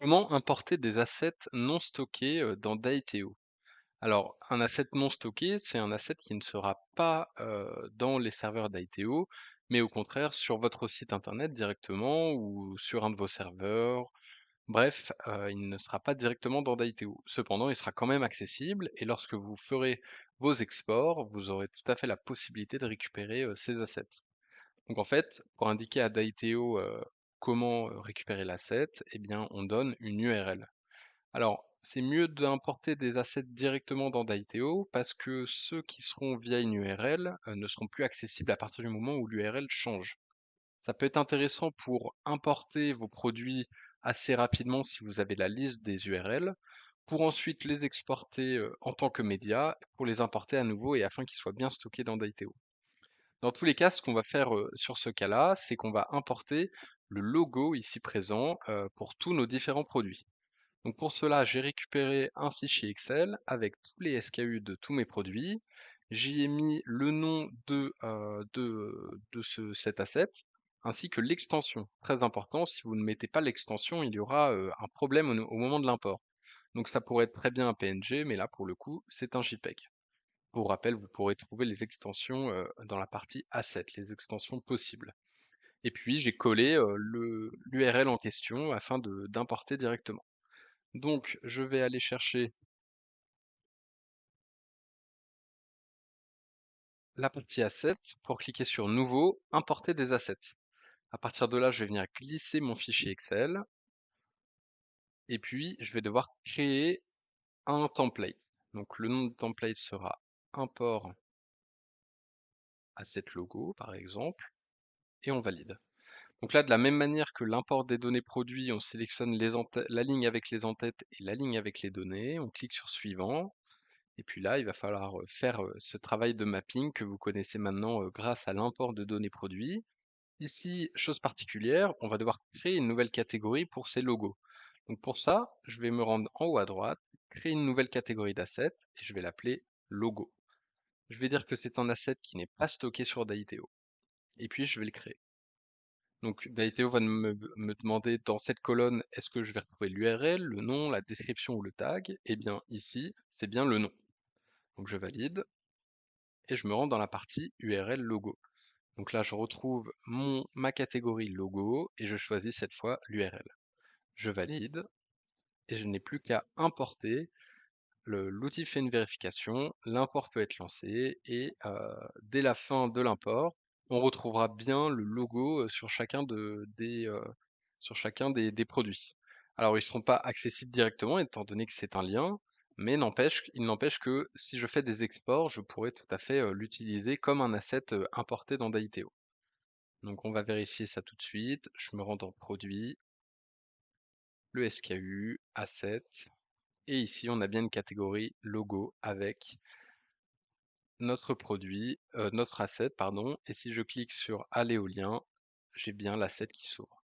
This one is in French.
Comment importer des assets non stockés dans Dateo? Alors, un asset non stocké, c'est un asset qui ne sera pas dans les serveurs d'Aiteo, mais au contraire sur votre site internet directement ou sur un de vos serveurs. Bref, il ne sera pas directement dans Dateo. Cependant, il sera quand même accessible et lorsque vous ferez vos exports, vous aurez tout à fait la possibilité de récupérer ces assets. Donc en fait, pour indiquer à Dateo comment récupérer l'asset, eh bien, on donne une URL. Alors, c'est mieux d'importer des assets directement dans Dateo parce que ceux qui seront via une URL ne seront plus accessibles à partir du moment où l'URL change. Ça peut être intéressant pour importer vos produits assez rapidement si vous avez la liste des URL, pour ensuite les exporter en tant que média, pour les importer à nouveau et afin qu'ils soient bien stockés dans Dateo. Dans tous les cas, ce qu'on va faire sur ce cas-là, c'est qu'on va importer le logo ici présent pour tous nos différents produits. Donc pour cela, j'ai récupéré un fichier Excel avec tous les SKU de tous mes produits. J'y ai mis le nom de cet asset, ainsi que l'extension. Très important, si vous ne mettez pas l'extension, il y aura un problème au moment de l'import. Donc ça pourrait être très bien un PNG, mais là pour le coup, c'est un JPEG. Pour rappel, vous pourrez trouver les extensions dans la partie Assets, les extensions possibles. Et puis j'ai collé l'URL en question afin d'importer directement. Donc, je vais aller chercher la partie Assets pour cliquer sur Nouveau, Importer des assets. À partir de là, je vais venir glisser mon fichier Excel et puis je vais devoir créer un template. Donc, le nom de template sera Import Asset Logo, par exemple, et on valide. Donc là, de la même manière que l'import des données produits, on sélectionne la ligne avec les en-têtes et la ligne avec les données, on clique sur Suivant. Et puis là, il va falloir faire ce travail de mapping que vous connaissez maintenant grâce à l'import de données produits. Ici, chose particulière, on va devoir créer une nouvelle catégorie pour ces logos. Donc pour ça, je vais me rendre en haut à droite, créer une nouvelle catégorie d'assets et je vais l'appeler logo. Je vais dire que c'est un asset qui n'est pas stocké sur Daiteo. Et puis je vais le créer. Donc Daiteo va me demander dans cette colonne, est-ce que je vais retrouver l'URL, le nom, la description ou le tag? Eh bien ici, c'est bien le nom. Donc je valide et je me rends dans la partie URL logo. Donc là, je retrouve ma catégorie logo et je choisis cette fois l'URL. Je valide et je n'ai plus qu'à importer. L'outil fait une vérification, l'import peut être lancé et dès la fin de l'import, on retrouvera bien le logo sur chacun des produits. Alors, ils ne seront pas accessibles directement étant donné que c'est un lien, mais il n'empêche que si je fais des exports, je pourrais tout à fait l'utiliser comme un asset importé dans Daiteo. Donc, on va vérifier ça tout de suite. Je me rends dans produit, le SKU, asset, et ici on a bien une catégorie logo avec notre asset, pardon, et si je clique sur aller au lien, j'ai bien l'asset qui s'ouvre.